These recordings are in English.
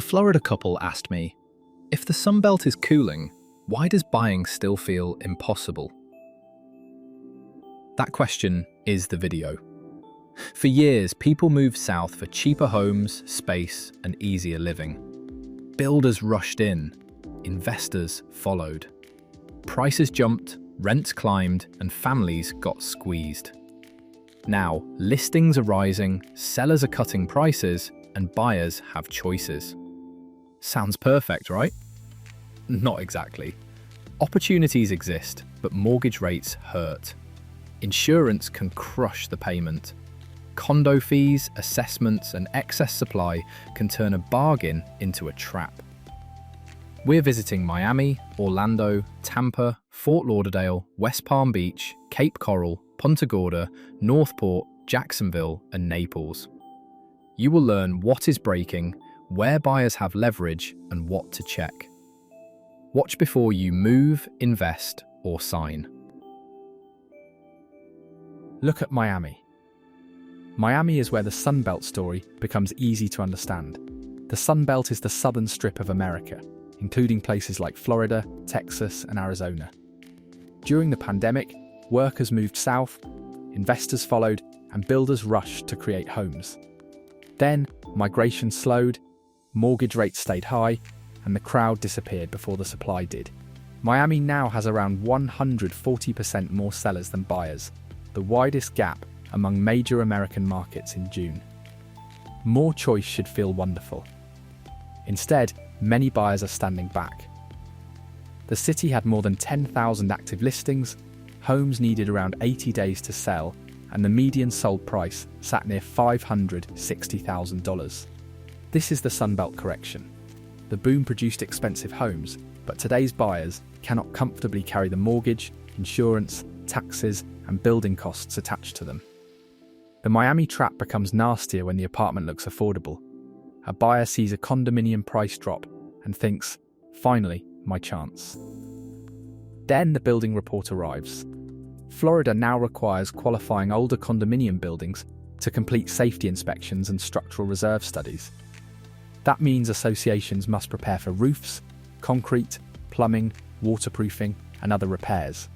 Florida couple asked me, if the Sunbelt is cooling, why does buying still feel impossible? That question is the video. For years, people moved south for cheaper homes, space, and easier living. Builders rushed in, investors followed. Prices jumped, rents climbed, and families got squeezed. Now, listings are rising, sellers are cutting prices, and buyers have choices. Sounds perfect, right? Not exactly. Opportunities exist, but mortgage rates hurt. Insurance can crush the payment. Condo fees, assessments, and excess supply can turn a bargain into a trap. We're visiting Miami, Orlando, Tampa, Fort Lauderdale, West Palm Beach, Cape Coral, Punta Gorda, Northport, Jacksonville, and Naples. You will learn what is breaking, where buyers have leverage, and what to check. Watch before you move, invest, or sign. Look at Miami. Miami is where the Sunbelt story becomes easy to understand. The Sunbelt is the southern strip of America, including places like Florida, Texas, and Arizona. During the pandemic, workers moved south, investors followed, and builders rushed to create homes. Then, migration slowed, mortgage rates stayed high, and the crowd disappeared before the supply did. Miami now has around 140% more sellers than buyers, the widest gap among major American markets in June. More choice should feel wonderful. Instead, many buyers are standing back. The city had more than 10,000 active listings, homes needed around 80 days to sell, and the median sold price sat near $560,000. This is the Sunbelt correction. The boom produced expensive homes, but today's buyers cannot comfortably carry the mortgage, insurance, taxes, and building costs attached to them. The Miami trap becomes nastier when the apartment looks affordable. A buyer sees a condominium price drop and thinks, finally, my chance. Then the building report arrives. Florida now requires qualifying older condominium buildings to complete safety inspections and structural reserve studies. That means associations must prepare for roofs, concrete, plumbing, waterproofing, and other repairs.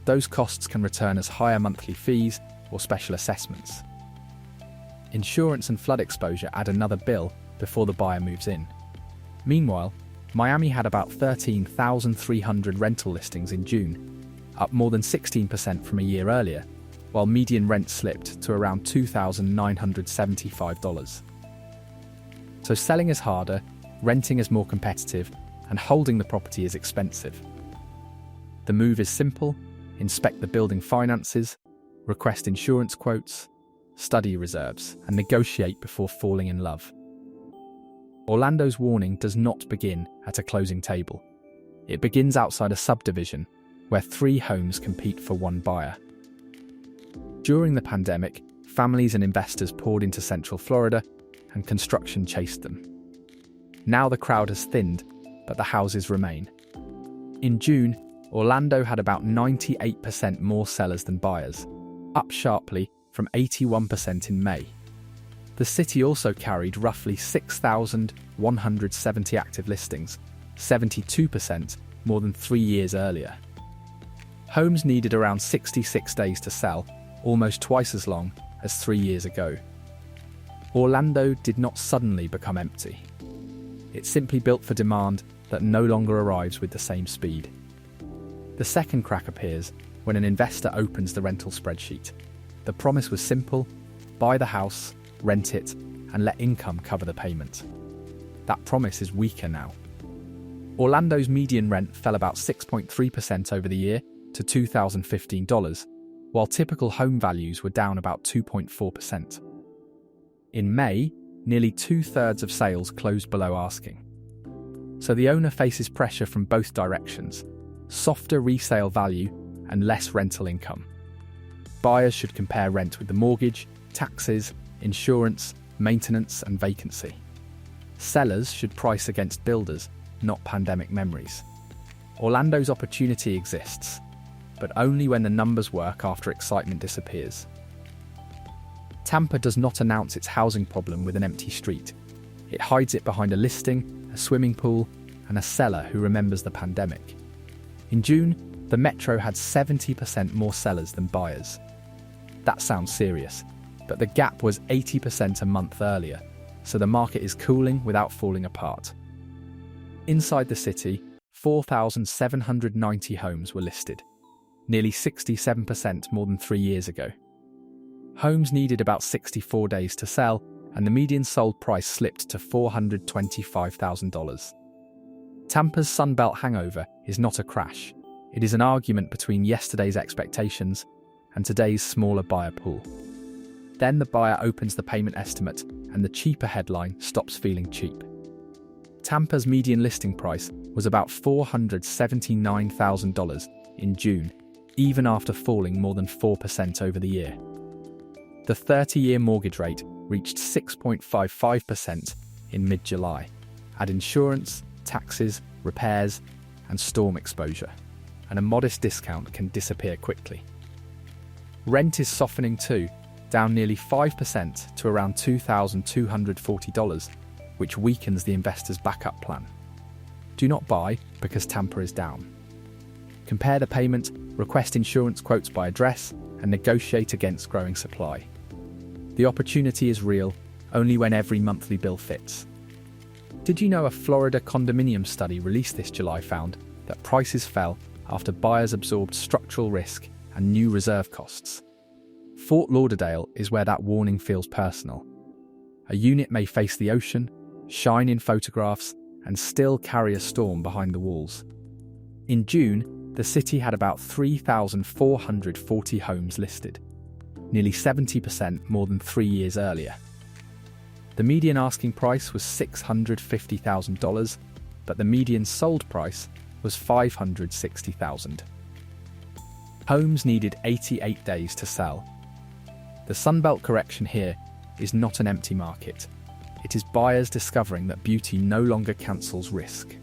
Those costs can return as higher monthly fees or special assessments. Insurance and flood exposure add another bill before the buyer moves in. Meanwhile, Miami had about 13,300 rental listings in June, up more than 16% from a year earlier, while median rent slipped to around $2,975. So selling is harder, renting is more competitive, and holding the property is expensive. The move is simple: inspect the building finances, request insurance quotes, study reserves, and negotiate before falling in love. Orlando's warning does not begin at a closing table. It begins outside a subdivision where 3 homes compete for one buyer. During the pandemic, families and investors poured into Central Florida, and construction chased them. Now the crowd has thinned, but the houses remain. In June, Orlando had about 98% more sellers than buyers, up sharply from 81% in May. The city also carried roughly 6,170 active listings, 72% more than 3 years earlier. Homes needed around 66 days to sell, almost twice as long as 3 years ago. Orlando did not suddenly become empty. It simply built for demand that no longer arrives with the same speed. The second crack appears when an investor opens the rental spreadsheet. The promise was simple: buy the house, rent it, and let income cover the payment. That promise is weaker now. Orlando's median rent fell about 6.3% over the year to $2,015, while typical home values were down about 2.4%. In May, nearly 2/3 of sales closed below asking. So the owner faces pressure from both directions: softer resale value and less rental income. Buyers should compare rent with the mortgage, taxes, insurance, maintenance, and vacancy. Sellers should price against builders, not pandemic memories. Orlando's opportunity exists, but only when the numbers work after excitement disappears. Tampa does not announce its housing problem with an empty street. It hides it behind a listing, a swimming pool, and a seller who remembers the pandemic. In June, the metro had 70% more sellers than buyers. That sounds serious, but the gap was 80% a month earlier, so the market is cooling without falling apart. Inside the city, 4,790 homes were listed, nearly 67% more than 3 years ago. Homes needed about 64 days to sell, and the median sold price slipped to $425,000. Tampa's Sunbelt hangover is not a crash. It is an argument between yesterday's expectations and today's smaller buyer pool. Then the buyer opens the payment estimate and the cheaper headline stops feeling cheap. Tampa's median listing price was about $479,000 in June, even after falling more than 4% over the year. The 30-year mortgage rate reached 6.55% in mid-July. Add insurance, taxes, repairs, and storm exposure, and a modest discount can disappear quickly. Rent is softening too, down nearly 5% to around $2,240, which weakens the investor's backup plan. Do not buy because Tampa is down. Compare the payment, request insurance quotes by address, and negotiate against growing supply. The opportunity is real only when every monthly bill fits. Did you know a Florida condominium study released this July found that prices fell after buyers absorbed structural risk and new reserve costs? Fort Lauderdale is where that warning feels personal. A unit may face the ocean, shine in photographs, and still carry a storm behind the walls. In June, the city had about 3,440 homes listed, nearly 70% more than 3 years earlier. The median asking price was $650,000, but the median sold price was $560,000. Homes needed 88 days to sell. The Sunbelt correction here is not an empty market. It is buyers discovering that beauty no longer cancels risk.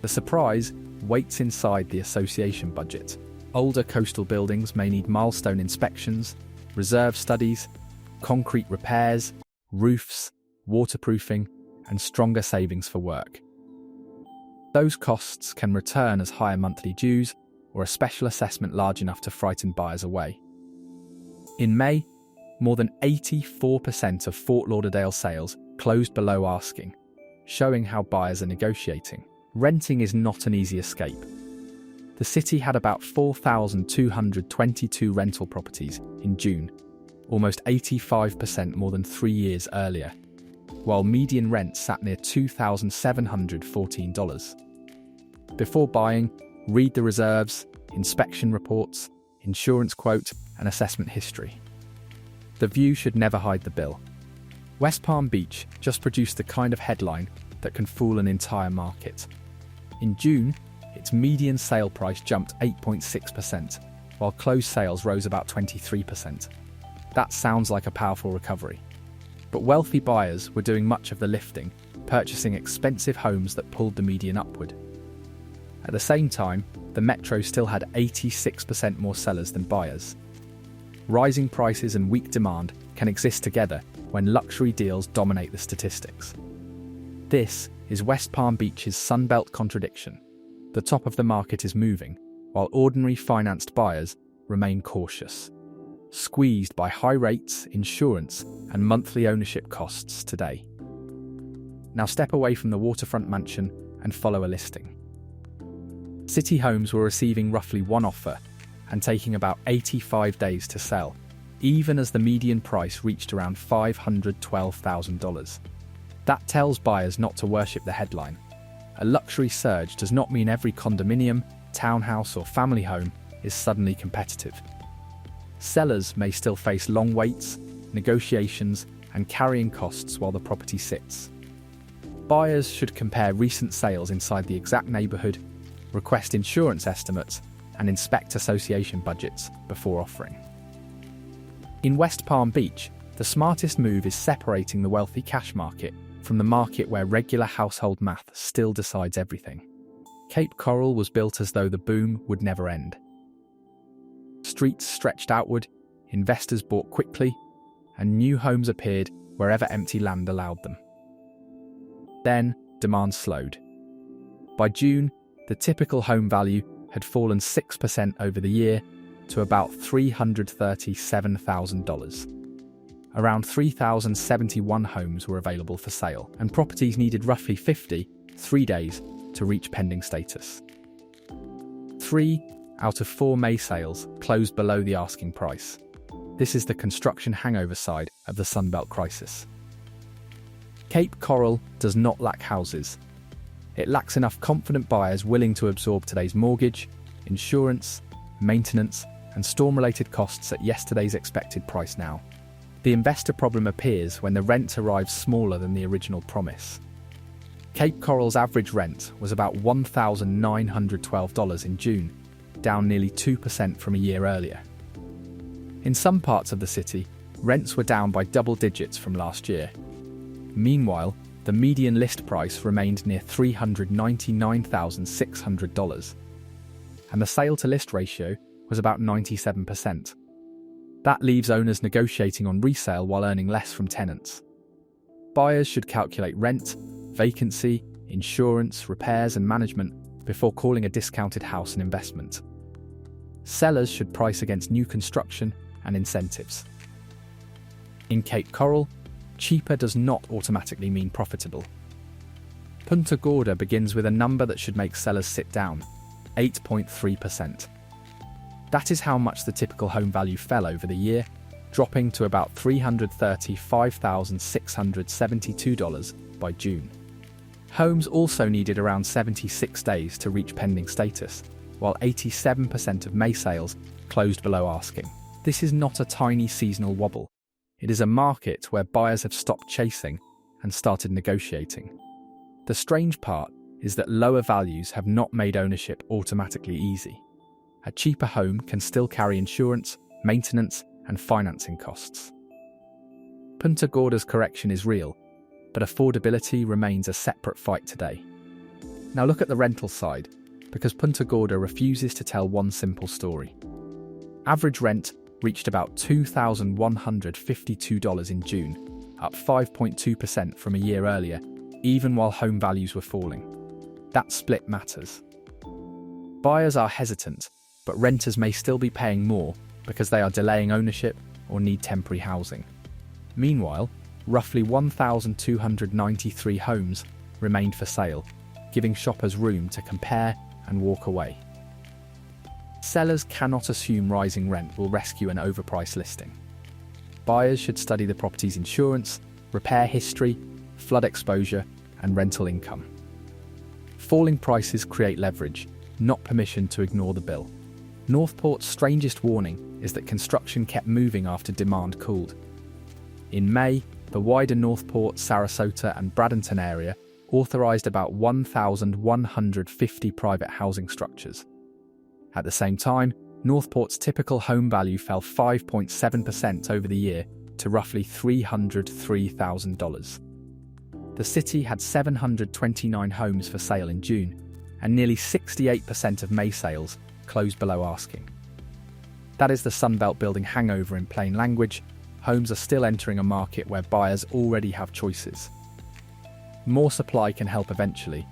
The surprise waits inside the association budget. Older coastal buildings may need milestone inspections, reserve studies, concrete repairs, roofs, waterproofing, and stronger savings for work. Those costs can return as higher monthly dues or a special assessment large enough to frighten buyers away. In May, more than 84% of Fort Lauderdale sales closed below asking, showing how buyers are negotiating. Renting is not an easy escape. The city had about 4,222 rental properties in June, almost 85% more than 3 years earlier, while median rent sat near $2,714. Before buying, read the reserves, inspection reports, insurance quote, and assessment history. The view should never hide the bill. West Palm Beach just produced the kind of headline that can fool an entire market. In June, its median sale price jumped 8.6%, while closed sales rose about 23%. That sounds like a powerful recovery. But wealthy buyers were doing much of the lifting, purchasing expensive homes that pulled the median upward. At the same time, the metro still had 86% more sellers than buyers. Rising prices and weak demand can exist together when luxury deals dominate the statistics. This is West Palm Beach's Sunbelt contradiction. The top of the market is moving, while ordinary financed buyers remain cautious, squeezed by high rates, insurance, and monthly ownership costs today. Now step away from the waterfront mansion and follow a listing. City homes were receiving roughly one offer and taking about 85 days to sell, even as the median price reached around $512,000. That tells buyers not to worship the headline. A luxury surge does not mean every condominium, townhouse, or family home is suddenly competitive. Sellers may still face long waits, negotiations, and carrying costs while the property sits. Buyers should compare recent sales inside the exact neighborhood, request insurance estimates, and inspect association budgets before offering. In West Palm Beach, the smartest move is separating the wealthy cash market from the market where regular household math still decides everything. Cape Coral was built as though the boom would never end. Streets stretched outward, investors bought quickly, and new homes appeared wherever empty land allowed them. Then, demand slowed. By June, the typical home value had fallen 6% over the year to about $337,000. Around 3,071 homes were available for sale, and properties needed roughly 3 days to reach pending status. 3 out of 4 May sales closed below the asking price. This is the construction hangover side of the Sunbelt crisis. Cape Coral does not lack houses. It lacks enough confident buyers willing to absorb today's mortgage, insurance, maintenance, and storm-related costs at yesterday's expected price now. The investor problem appears when the rent arrives smaller than the original promise. Cape Coral's average rent was about $1,912 in June, down nearly 2% from a year earlier. In some parts of the city, rents were down by double digits from last year. Meanwhile, the median list price remained near $399,600, and the sale-to-list ratio was about 97%. That leaves owners negotiating on resale while earning less from tenants. Buyers should calculate rent, vacancy, insurance, repairs, and management before calling a discounted house an investment. Sellers should price against new construction and incentives. In Cape Coral, cheaper does not automatically mean profitable. Punta Gorda begins with a number that should make sellers sit down: 8.3%. That is how much the typical home value fell over the year, dropping to about $335,672 by June. Homes also needed around 76 days to reach pending status, while 87% of May sales closed below asking. This is not a tiny seasonal wobble. It is a market where buyers have stopped chasing and started negotiating. The strange part is that lower values have not made ownership automatically easy. A cheaper home can still carry insurance, maintenance, and financing costs. Punta Gorda's correction is real, but affordability remains a separate fight today. Now look at the rental side, because Punta Gorda refuses to tell one simple story. Average rent reached about $2,152 in June, up 5.2% from a year earlier, even while home values were falling. That split matters. Buyers are hesitant, but renters may still be paying more because they are delaying ownership or need temporary housing. Meanwhile, roughly 1,293 homes remained for sale, giving shoppers room to compare and walk away. Sellers cannot assume rising rent will rescue an overpriced listing. Buyers should study the property's insurance, repair history, flood exposure, and rental income. Falling prices create leverage, not permission to ignore the bill. Northport's strangest warning is that construction kept moving after demand cooled. In May, the wider Northport, Sarasota, and Bradenton area authorized about 1,150 private housing structures. At the same time, Northport's typical home value fell 5.7% over the year to roughly $303,000. The city had 729 homes for sale in June, and nearly 68% of May sales closed below asking. That is the Sunbelt building hangover in plain language. Homes are still entering a market where buyers already have choices. More supply can help eventually,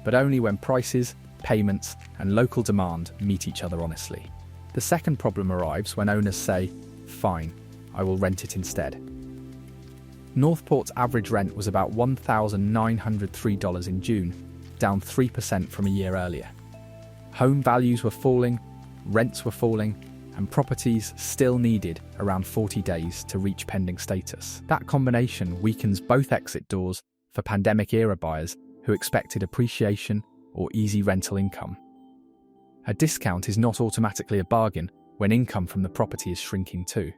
but only when prices, payments, and local demand meet each other honestly. The second problem arrives when owners say, "Fine, I will rent it instead." Northport's average rent was about $1,903 in June, down 3% from a year earlier. Home values were falling, rents were falling, and properties still needed around 40 days to reach pending status. That combination weakens both exit doors for pandemic-era buyers who expected appreciation or easy rental income. A discount is not automatically a bargain when income from the property is shrinking too.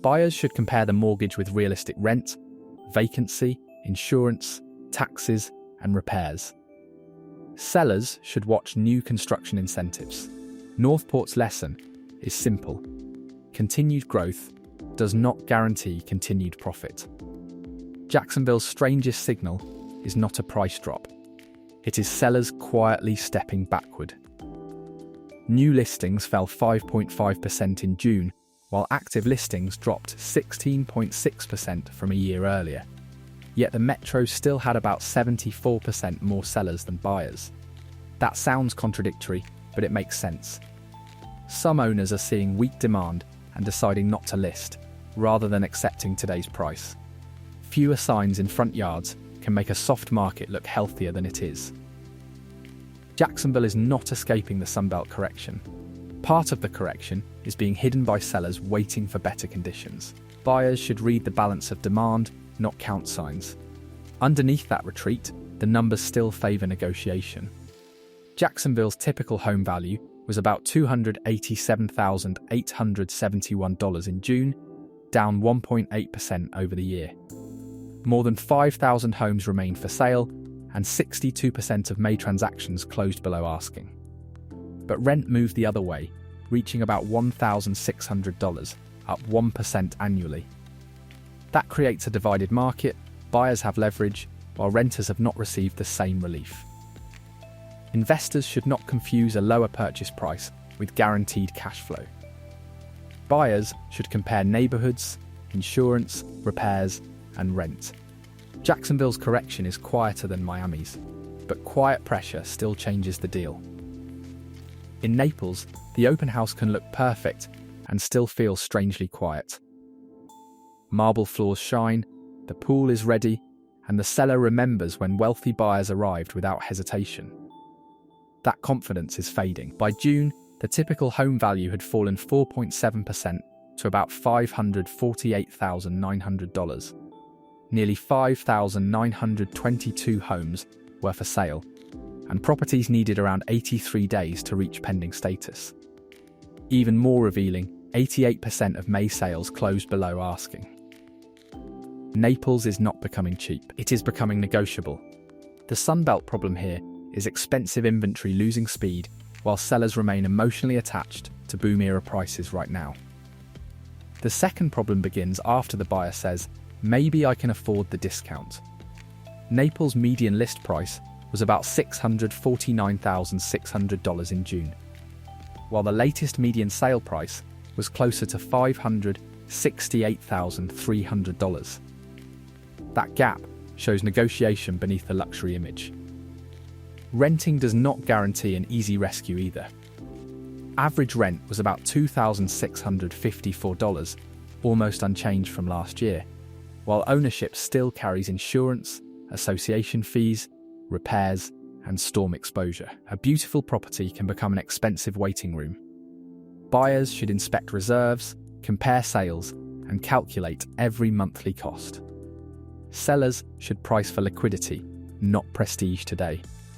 Buyers should compare the mortgage with realistic rent, vacancy, insurance, taxes, and repairs. Sellers should watch new construction incentives. Northport's lesson is simple. Continued growth does not guarantee continued profit. Jacksonville's strangest signal is not a price drop. It is sellers quietly stepping backward. New listings fell 5.5% in June, while active listings dropped 16.6% from a year earlier. Yet the metro still had about 74% more sellers than buyers. That sounds contradictory, but it makes sense. Some owners are seeing weak demand and deciding not to list, rather than accepting today's price. Fewer signs in front yards can make a soft market look healthier than it is. Jacksonville is not escaping the Sunbelt correction. Part of the correction is being hidden by sellers waiting for better conditions. Buyers should read the balance of demand, not count signs. Underneath that retreat, the numbers still favor negotiation. Jacksonville's typical home value was about $287,871 in June, down 1.8% over the year. More than 5,000 homes remained for sale, and 62% of May transactions closed below asking. But rent moved the other way, reaching about $1,600, up 1% annually. That creates a divided market. Buyers have leverage, while renters have not received the same relief. Investors should not confuse a lower purchase price with guaranteed cash flow. Buyers should compare neighborhoods, insurance, repairs, and rent. Jacksonville's correction is quieter than Miami's, but quiet pressure still changes the deal. In Naples, the open house can look perfect and still feel strangely quiet. Marble floors shine, the pool is ready, and the seller remembers when wealthy buyers arrived without hesitation. That confidence is fading. By June, the typical home value had fallen 4.7% to about $548,900. Nearly 5,922 homes were for sale, and properties needed around 83 days to reach pending status. Even more revealing, 88% of May sales closed below asking. Naples is not becoming cheap, it is becoming negotiable. The Sunbelt problem here is expensive inventory losing speed while sellers remain emotionally attached to boom-era prices right now. The second problem begins after the buyer says, "Maybe I can afford the discount." Naples' median list price was about $649,600 in June, while the latest median sale price was closer to $568,300. That gap shows negotiation beneath the luxury image. Renting does not guarantee an easy rescue either. Average rent was about $2,654, almost unchanged from last year, while ownership still carries insurance, association fees, repairs, and storm exposure. A beautiful property can become an expensive waiting room. Buyers should inspect reserves, compare sales, and calculate every monthly cost. Sellers should price for liquidity, not prestige today.